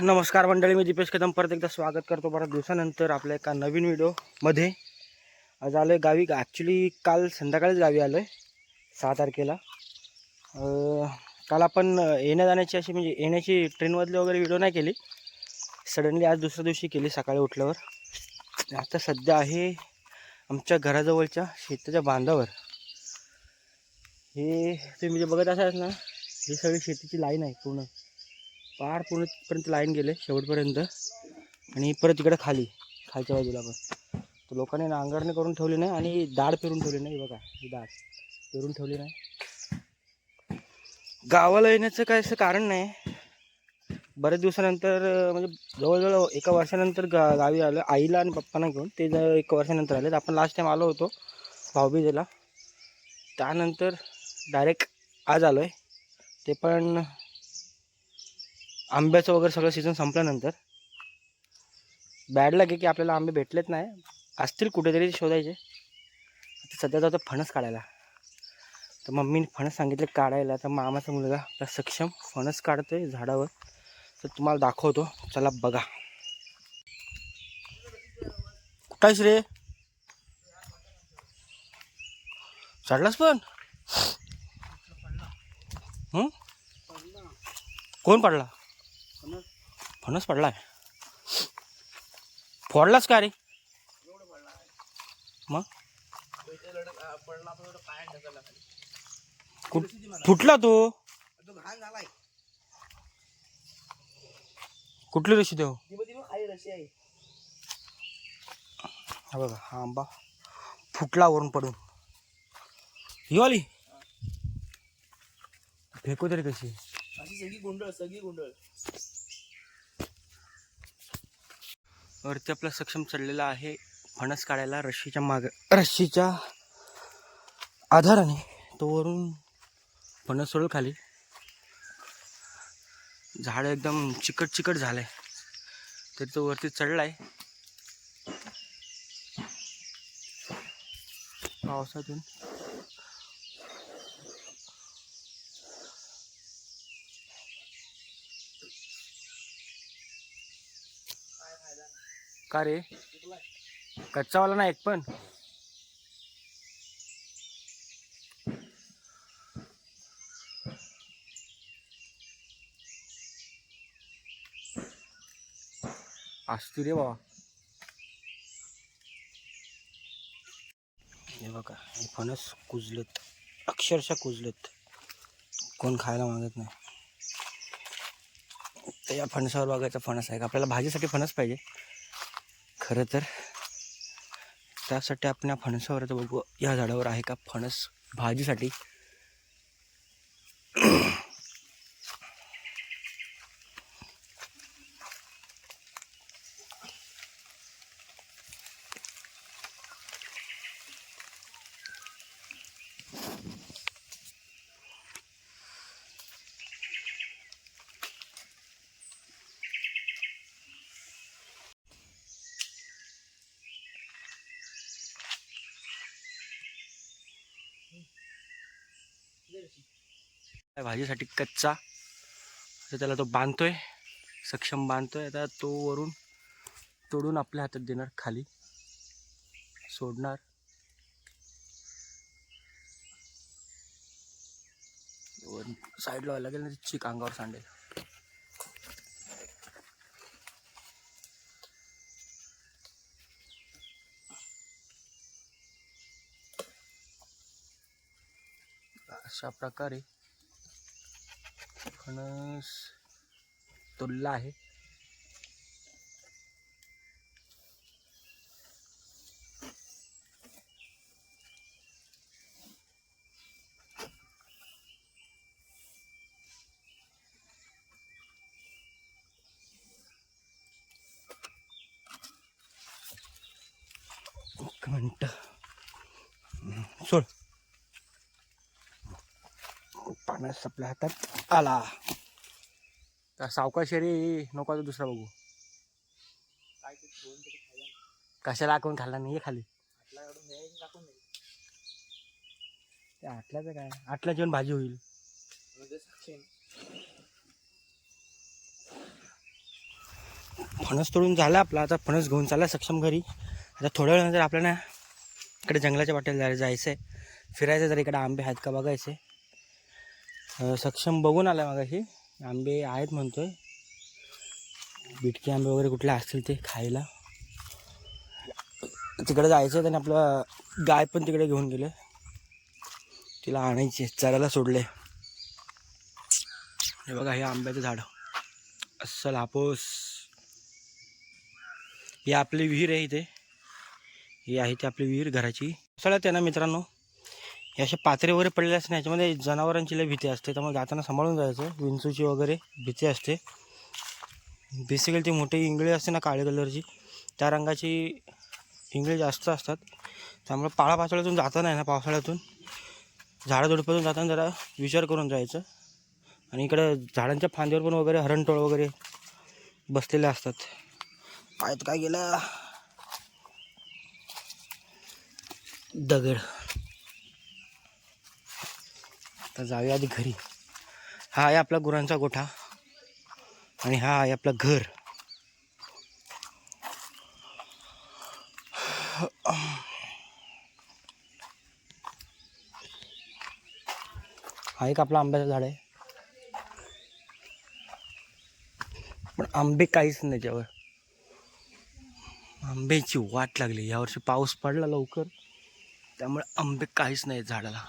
नमस्कार मंडळी, मी दीपेश कदम परत एकदा स्वागत करतो बऱ्याच दिवसानंतर आपल्या एका नवीन व्हिडिओमध्ये. आज आलो आहे गावी. ॲक्च्युली काल संध्याकाळीच गावी आलो आहे 6 तारखेला. काल आपण येण्या जाण्याची अशी म्हणजे येण्याची ट्रेनमधली वगैरे व्हिडिओ नाही केली. सडनली आज दुसऱ्या दिवशी केली सकाळी उठल्यावर. आता सध्या आहे आमच्या घराजवळच्या शेताच्या बांधावर. हे तुम्ही जे बघत असाल ना, ही सगळी शेतीची लाईन आहे. पार पूर्णपर्यंत लाईन गेले शेवटपर्यंत. आणि परत इकडे खालच्या बाजूला पण तर लोकांनी नांगरणी करून ठेवली नाही आणि दाढ पेरून ठेवली नाही. बघा ही दाढ पेरून ठेवली नाही. गावाला येण्याचं काय असं कारण नाही. बरेच दिवसानंतर म्हणजे जवळजवळ एका वर्षानंतर गावी आलं. आईला आणि पप्पांना घेऊन ते एका वर्षानंतर आले. आपण लास्ट टाईम आलो होतो भाऊबीजेला. त्यानंतर डायरेक्ट आज आलो आहे, ते पण आंब्याचं वगैरे सगळं सीझन संपल्यानंतर. बॅड लागे की आपल्याला आंबे भेटलेच नाही. असतील कुठेतरी शोधायचे. आता सध्या जातो फणस काढायला. तर मम्मीने फणस सांगितले काढायला. तर मामाचा मुलगा त्या सक्षम फणस काढतोय झाडावर. तर तुम्हाला दाखवतो, चला बघा. कुठायस रे? चढलास पण? कोण पडला? फणस पडलाय. फोडलाच का रे? मग फुटला तो. कुठली रशी देऊ? हा बघा, हा आंबा फुटला वरून पडून. ही वाली फेकू तरी कशी? अशी सगळी गोंधळ. वरती आपला सक्षम चढलेला आहे फणस काढायला रश्शीच्या आधाराने. तो वरून फणस सोडून खाली. झाड एकदम चिकट झालंय तरी तो वरती चढलाय. पावसातून का रे? कच्चावाला नाही एक पण. असती रे बाबा. हे बघा, हे फणस कुजलेत, अक्षरशः कुजलेत. कोण खायला मागत नाही. तर या फणसावर बघायचा फणस आहे का? आपल्याला भाजीसाठी फणस पाहिजे खरं तर. त्यासाठी आपण या फणसावर बघू, या झाडावर आहे का फणस भाजीसाठी. भाजीसाठी कच्चा. तर त्याला तो बांधतोय, सक्षम बांधतोय. आता तो वरून तोडून आपल्या हातात देणार, खाली सोडणार. साईडला व्हायला लागेल ना, चिक अंगावर सांडेल. अशा प्रकारे फणस तोडला आहे. एक मिनिट सोड. फणस आपल्या हातात आला. तर सावकाशेरी नको, दुसरा बघू. कशाला आखून खाल्ला नाही खाली? आटल्याचं काय, आटल्या जेवण भाजी होईल. फणस तोडून झाला आपला. आता फणस घेऊन चालला सक्षम घरी. आता थोड्या वेळानंतर आपल्याला इकडे जंगलाच्या वाटेला जायचं आहे, फिरायचं. जर इकडे आंबे आहेत का बघायचे. सक्षम बघून आला मगाशी, आंबे आहेत म्हणतोय. बिटकी आंबे वगैरे कुठले असतील ते खायला. तिकडे जायचं आहे. आणि आपलं गाय पण तिकडे घेऊन गेले, तिला आणायची, चरायला सोडले. हे बघा, हे आंब्याचं झाड अस्सल हापूस. ही आपली विहीर आहे इथे. ही आहे ती आपली विहीर घराची. सगळ्यात आहे ना मित्रांनो, हे असे पात्रे वगैरे पडलेले असते, ह्याच्यामध्ये जनावरांची लई भीती असते. त्यामुळे जाताना सांभाळून जायचं. विंचूची वगैरे भीती असते. बेसिकली ती मोठी इंगळी असते ना काळ्या कलरची, त्या रंगाची इंगळी जास्त असतात. त्यामुळे पाळापाचोळ्यातून जाताना आहे ना, पावसाळ्यातून झाडाझुडपातून जाताना जरा विचार करून जायचं. आणि इकडं झाडांच्या फांदीवर पण वगैरे हरणटोळ वगैरे बसलेले असतात. पायात काय गेलं, दगड. आता जाऊया आधी घरी. हा आहे आपला गुरांचा गोठा आणि हा आहे आपलं घर. हा एक आपला आंब्याचं झाड आहे, पण आंबे काहीच नाही त्याच्यावर. आंब्याची वाट लागली. यावर्षी पाऊस पडला लवकर, त्यामुळे आंबे काहीच नाही झाडाला.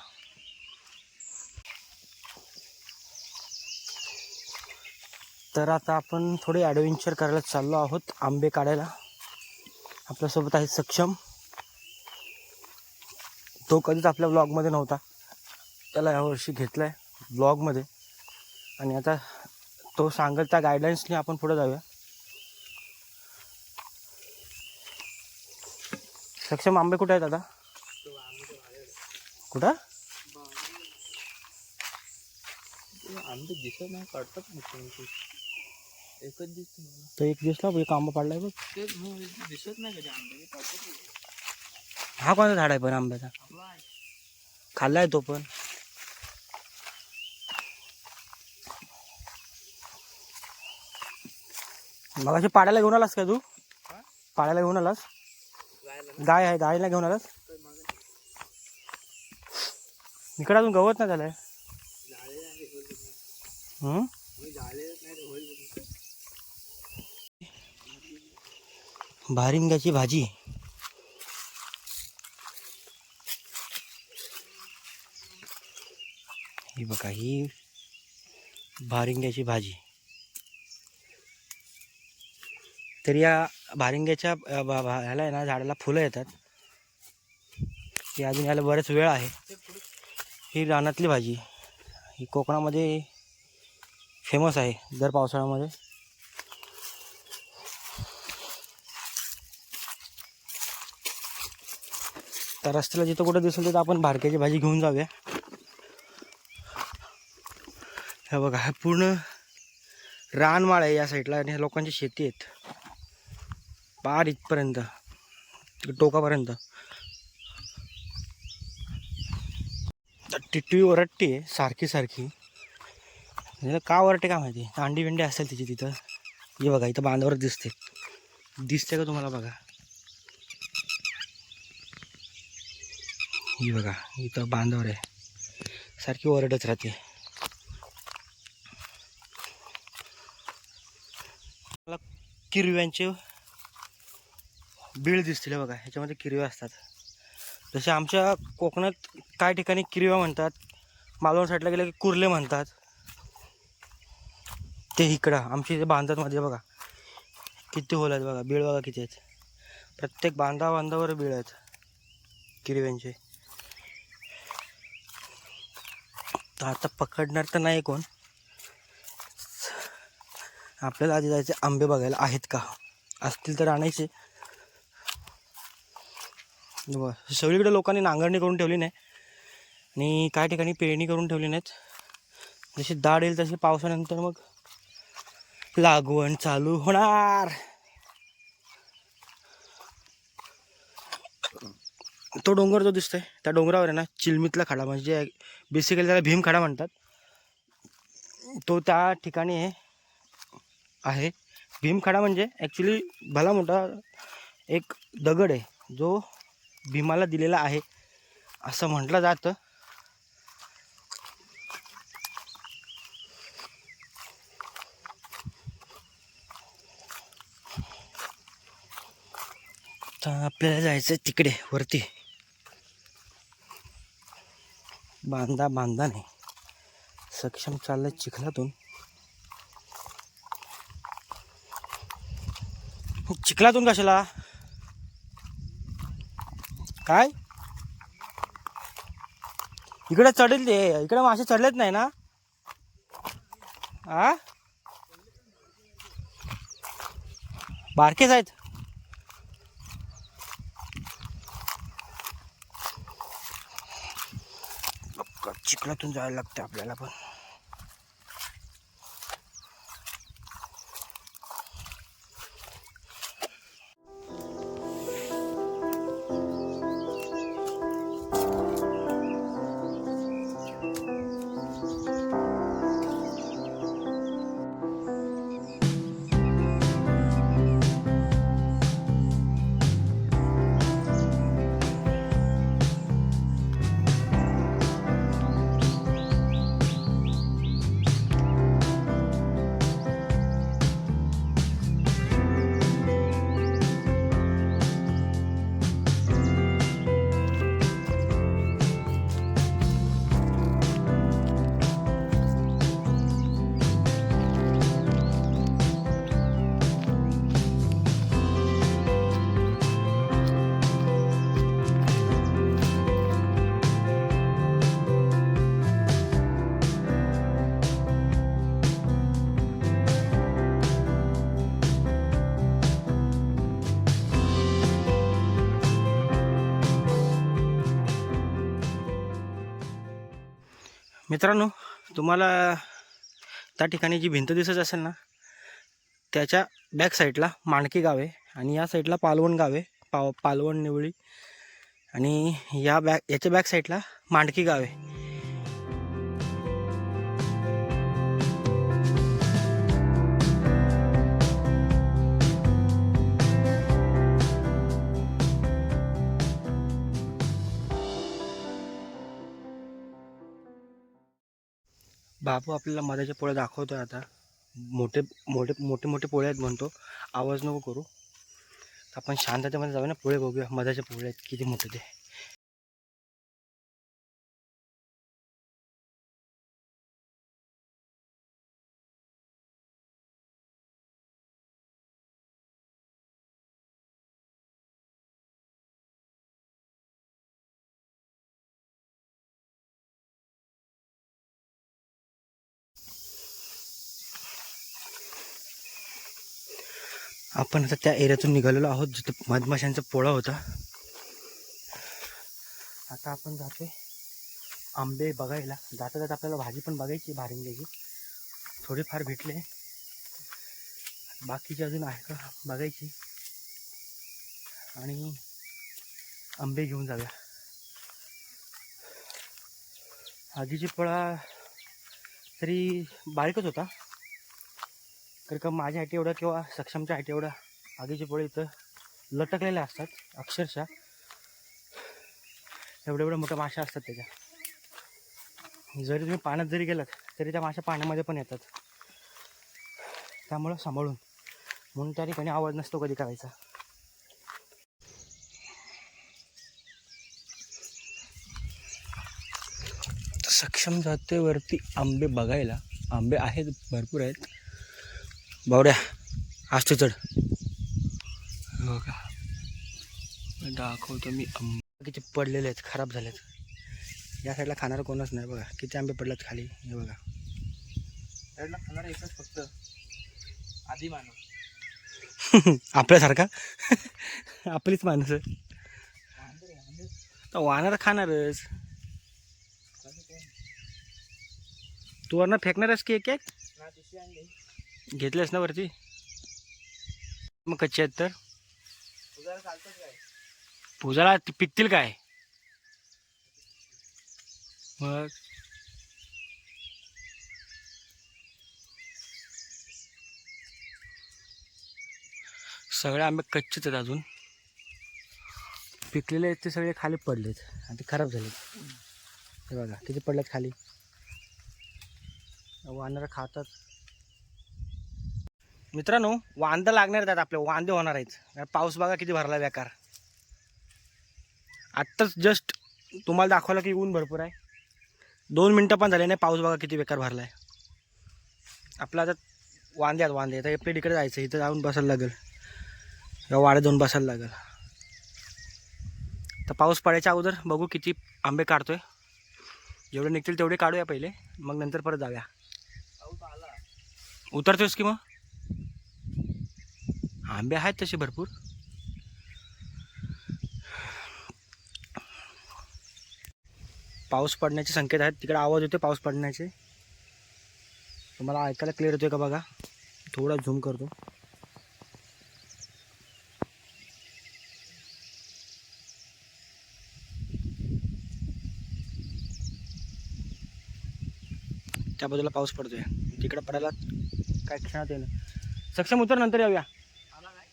तर आता आपण थोडे ॲडव्हेंचर करायला चाललो आहोत, आंबे काढायला. आपल्यासोबत आहे सक्षम. तो कधीच आपल्या ब्लॉगमध्ये नव्हता, त्याला यावर्षी घेतला आहे ब्लॉगमध्ये. आणि आता तो सांगत त्या गायडन्सने आपण पुढे जाऊया. सक्षम, आंबे कुठे आहेत आता? कुठं आंबे दिसत नाही, काढतात एकच दिसतो. तो एक दिसला, एक आंबा पडलाय बघ. दिसत नाही कधी आंबे, काढतात. हा कोणता झाड आहे पण आंब्याचा? खाल्लाय तो पण. मग अशी पाड्याला घेऊन आलास का तू? पाड्याला घेऊन आलास? गाय आहे, गायला घेऊन आलास? इकडे अजून गवत नाही झालंय. भारिंग्याची भाजी. ही बघा, ही भारिंग्याची भाजी. तर या भारिंग्याच्या ह्याला आहे ना, झाडाला फुलं येतात. ती अजून याला बरेच वेळ आहे. ही रानातली भाजी, ही कोकणामध्ये फेमस आहे दर पावसाळ्यामध्ये. तर रस्त्याला जिथं कुठं दिसेल तिथं आपण भारक्याची भाजी घेऊन जाऊया. हे बघा, हा पूर्ण रानमाळ आहे या साईडला, आणि लोकांची शेती आहेत पार इथपर्यंत, टोकापर्यंत. टिटवी ओरडते सारखी सारखी, का ओरडते का माहिती. अंडी बिंडी असेल तिची तिथं. हे बघा, इथं बांधावर दिसते का तुम्हाला? बघा, ही बघा, इथं बांधावर आहे, सारखी ओरडत राहते. मला किरव्यांचे बीळ दिसतील बघा, ह्याच्यामध्ये किरव्या असतात. जसे आमच्या कोकणात काही ठिकाणी किरव्या म्हणतात, मालवण साईडला गेलं की कुर्ले म्हणतात. ते इकडं आमच्या इथे बांधामध्ये बघा किती होल आहेत बघा, बीळ बघा किती आहेत. प्रत्येक बांधावर बीळ आहेत किरव्यांचे. तर आता पकडणार तर नाही कोण, आपल्याला आधी जायचे आंबे बघायला आहेत का, असतील तर आणायचे. सगळीकडे लोकांनी नांगरणी करून ठेवली नाही, आणि काही ठिकाणी पेरणी करून ठेवली नाहीत. जशी दाढ येईल तशी पावसानंतर मग लागवण चालू होणार. तो डोंगर जो दिसतोय त्या डोंगरावर आहे ना, चिलमीतला खडा, म्हणजे बेसिकली त्याला भीमखडा म्हणतात. तो त्या ठिकाणी आहे भीमखडा म्हणजे ॲक्च्युली भला मोठा एक दगड आहे जो भीमाला दिलेला आहे असं म्हटलं जातं. तर आपल्याला जायचं तिकडे वरती. बांधा नाही, सक्षम चाललंय चिखलातून. चिखलातून कशाला काय? इकडे चढेल ते, इकडे मासे चढलेच नाही ना. आ बारकेच आहेत. चिखलातून जायला लागतं आपल्याला पण. मित्रांनो, तुम्हाला त्या ठिकाणी जी भिंत दिसत असेल ना, त्याच्या बॅक साईडला माणकी गाव आहे आणि या साईडला पालवण गाव आहे. पालवण निवळी. आणि याच्या बॅक साईडला मांडकी गाव आहे. बाबू आपल्याला मधाच्या पोळ्या दाखवतोय आता. मोठे मोठे मोठे मोठे पोळे आहेत म्हणतो. आवाज नको करू. आपण शांततेमध्ये जाऊया ना, पोळे बघूया. मधाचे पोळे आहेत किती मोठे ते. आपण आता त्या एरियातून निघालेलो आहोत जिथं मधमाशांचा पोळा होता. आता आपण जातोय आंबे बघायला. जाता जाता आपल्याला भाजी पण बघायची भारिंग्याची. थोडीफार भेटले, बाकीची अजून आहे का बघायची आणि आंबे घेऊन जाऊया. आधीची पोळा तरी बारीकच होता, कारण का माझ्या हाती एवढा किंवा सक्षमच्या हाती एवढा आधीचे पोळे इथं लटकलेले असतात. अक्षरशः एवढ्या मोठ्या माशा असतात त्याच्या. जरी तुम्ही पाण्यात जरी गेलात तरी त्या माशा पाण्यामध्ये पण येतात. त्यामुळं सांभाळून, म्हणून त्या ठिकाणी आवाज नसतो कधी करायचा. सक्षम जाते वरती आंबे बघायला. आंबे आहेत, भरपूर आहेत. बावड्या आजते चढ. हो का, दाखवतो मी. आंबे किती पडलेले आहेत, खराब झालेत. या साईडला खाणारं कोणच नाही. बघा किती आंबे पडलेत खाली. हे बघा, साईडला खाणार एकच फक्त आधी माणूस. आपल्यासारखा. आपलीच माणसं. तर वानर खाणारच. तू वरनं फेकणारच की एक एक घेतलेस ना वरती. मग कच्चे आहेत तर पूजाला पिकतील काय मग. सगळे आंबे कच्चेच आहेत अजून. पिकलेले आहेत ते सगळे खाली पडलेत आणि ते खराब झालेत. हे बघा किती पडलेत खाली. वानरं खातात. मित्रांनो, वांदे लागणार आहेत आपले, वांदे होणार आहेत. पाऊस बघा किती भरला बेकार. आत्ताच जस्ट तुम्हाला दाखवलं की ऊन भरपूर आहे. 2 मिनटं पण झाले नाही, पाऊस बघा किती बेकार भरला आहे. आपलं आता वांदे आहेत, वांदे. आता आपल्या इकडे जायचं, इथं जाऊन बसायला लागेल या वाड्यात जाऊन बसायला लागेल. तर पाऊस पडायच्या अगोदर बघू किती आंबे काढतोय. जेवढे निघतील तेवढे काढूया पहिले, मग नंतर परत जाऊया. पाऊस आला. उतरतोयस की मग? आंबे आहेत तसे भरपूर. पाऊस पडण्याचे संकेत आहेत. तिकडे आवाज येतो पाऊस पडण्याचे. तुम्हाला ऐकायला क्लिअर येतोय का बघा. थोडा झूम करतो. त्या बाजूला पाऊस पडतोय, तिकडे पडायला काय क्षणात येईल. सक्षम उतर, नंतर येऊया. आला काय?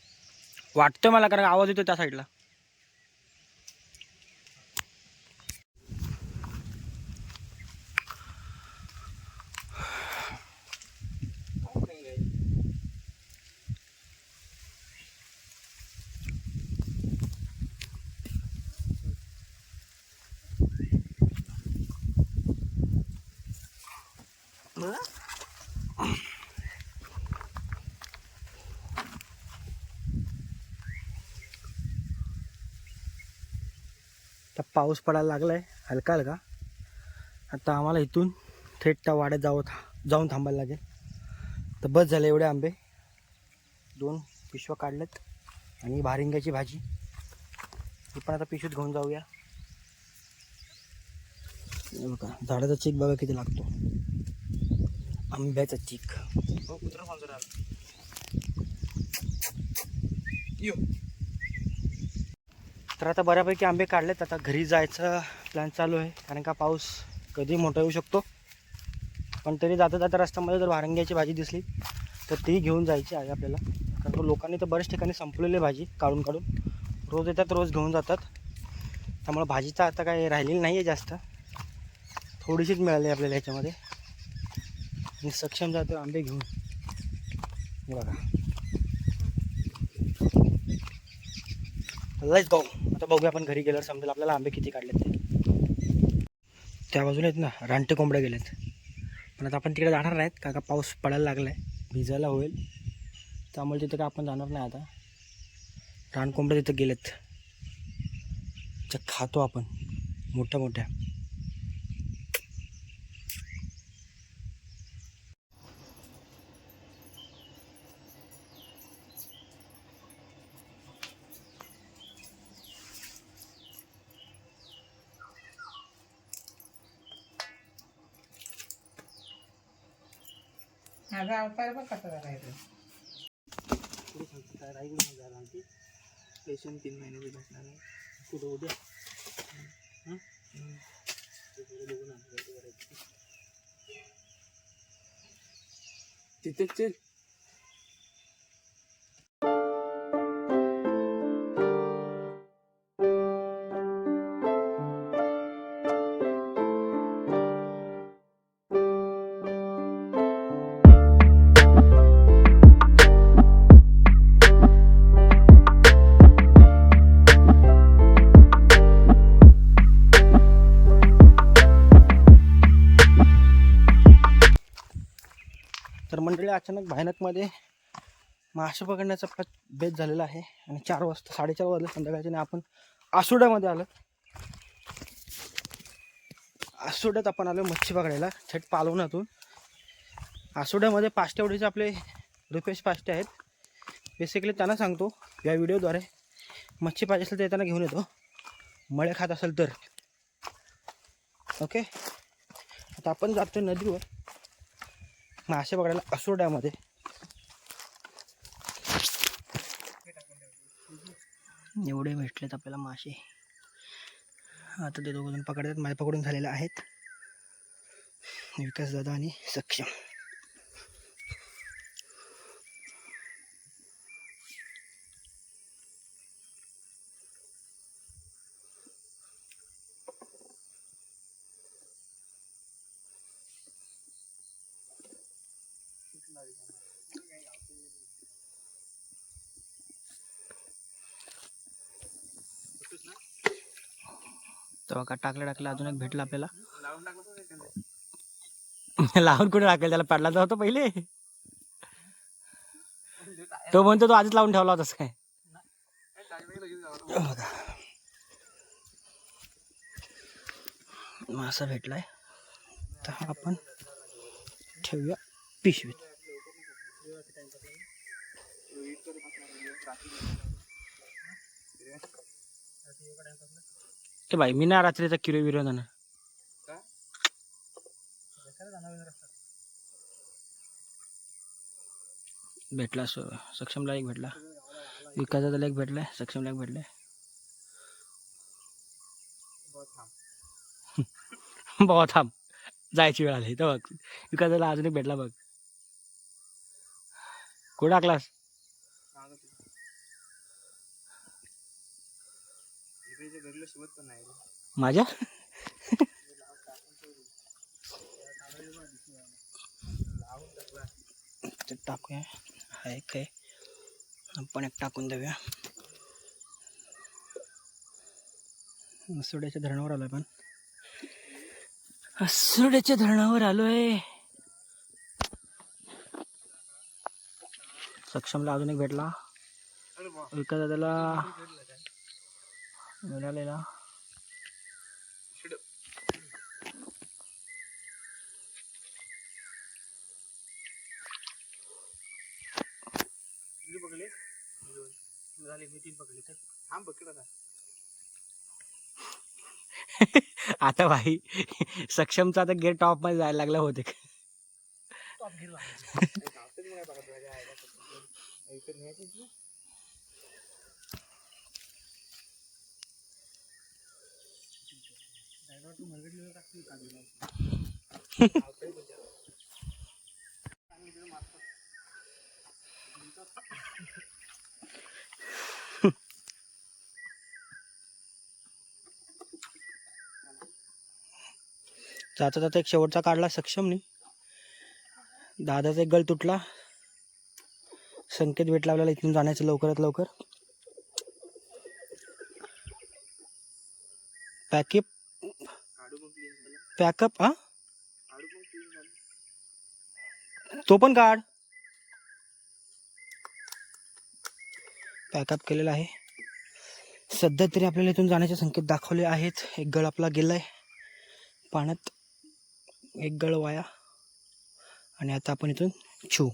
वाटतंय मला, कारण आवाज येतोय त्या साईडला. तर पाऊस पडायला लागलाय हलका हलका. आता आम्हाला इथून थेट त्या वाड्यात जाऊन थांबायला लागेल. तर बस झाले एवढे आंबे. 2 पिशव्या काढल्यात आणि भारिंग्याची भाजी ही पण आता पिशवीत घेऊन जाऊया. हे बघा झाडाचा चीक बघा किती लागतो, आंब्याचा चीक. हो, कुत्रा मांजर आला. यो. तर आता बऱ्यापैकी आंबे काढलेत. आता घरी जायचं प्लॅन चालू आहे, कारण का पाऊस कधी मोठा येऊ शकतो. पण तरी जाता जाता रस्त्यामध्ये जर वारंग्याची भाजी दिसली तर ती घेऊन जायची आहे आपल्याला. कारण का लोकांनी तर बऱ्याच ठिकाणी संपलेली भाजी काढून रोज येतात, रोज घेऊन जातात. त्यामुळे भाजीचा आता काही राहिलेली नाही आहे जास्त, थोडीशीच मिळाली आपल्याला ह्याच्यामध्ये. आणि सक्षम जातो आंबे घेऊन. बघा लयच गो. आता बघूया आपण घरी गेल्यावर समजेल आपल्याला आंबे किती काढलेत ते. त्या बाजूला आहेत ना रानटे कोंबड्या गेलेत. पण आता आपण तिकडे जाणार नाहीत, कारण का पाऊस पडायला लागला आहे, भिजायला होईल. त्यामुळे तिथं काय आपण जाणार नाही आता. रानकोंबड्या तिथं गेलेत, त्या खातो आपण मोठ्या मोठ्या. माझा अवतार बघ कसा करायचा. पेशंट 3 महिने भेटणार आहे. कुठं उद्या तिथेच चल. तर मंडळी अचानक भयानकमध्ये मासे पकडण्याचा बेत झालेला आहे. आणि 4 वाजता 4:30 वाजले संध्याकाळचे, आपण आसोड्यामध्ये आलो. आसोड्यात आपण आलो मच्छी पकडायला थेट पालवणातून. आसोड्यामध्ये पाष्ट्यावडीचे आपले रुपेश पाष्ट्या आहेत. बेसिकली त्यांना सांगतो या व्हिडिओद्वारे, मच्छी पाहिजे असेल तर त्यांना घेऊन येतो, मळे खात असेल तर. ओके, आता आपण जातो नदीवर मासे पकडायला आसोड्यामध्ये. एवढे भेटलेत आपल्याला मासे. आता ते 2 जण पकडतात, माझे पकडून झालेले आहेत, विकास दादा आणि सक्षम. तेव्हा का टाकलं अजून एक भेटला आपल्याला. लावून टाकलं तर एखादं. लावून कुठे टाकेल, त्याला पडला तर होतो पहिले. तो म्हणतो तो आधीच लावून ठेवला होतास काय. टाकलं की लगेच गावाला. बघा मासा भेटलाय, तर हा आपण ठेवूया पिशवीत. ते बाई मी ना रात्रीचा किरो बिरो जाणार. भेटला सक्षमला एक भेटला, विकासचा त्याला एक भेटलाय, सक्षमला एक भेटलाय. बाबा थांब, जायची वेळ आली. तर बघ विकासाला अजून एक भेटला बघ. कुठं टाकलास? घरीला शिवत पण नाही रे. माझ्या ते टाकूया, हा एक आहे, आपण एक टाकून देऊया. असोड्याच्या धरणावर आलोय आपण, असोड्याच्या धरणावर आलोय. सक्षमला अजून एक भेटला, विकास दादाला मिळालेला. पकडले झाले, मी 3 पकडले. तर थांब पकड आता. आता भाई सक्षमचा आता गेट टॉप मध्ये जायला लागला होते. जाता जाता एक शेवटचा काढला सक्षमनी. दादाचा एक गळ तुटला. संकेत भेटला आपल्याला इथून जाण्याचं लवकरात लवकर. पॅकअप हा, तो पण काढ. पॅकअप केलेला आहे. सध्या तरी आपल्याला इथून जाण्याचे संकेत दाखवले आहेत. एक गळ आपला गेलाय पाण्यात, एक गळ वाया, आणि आता आपण इथून छू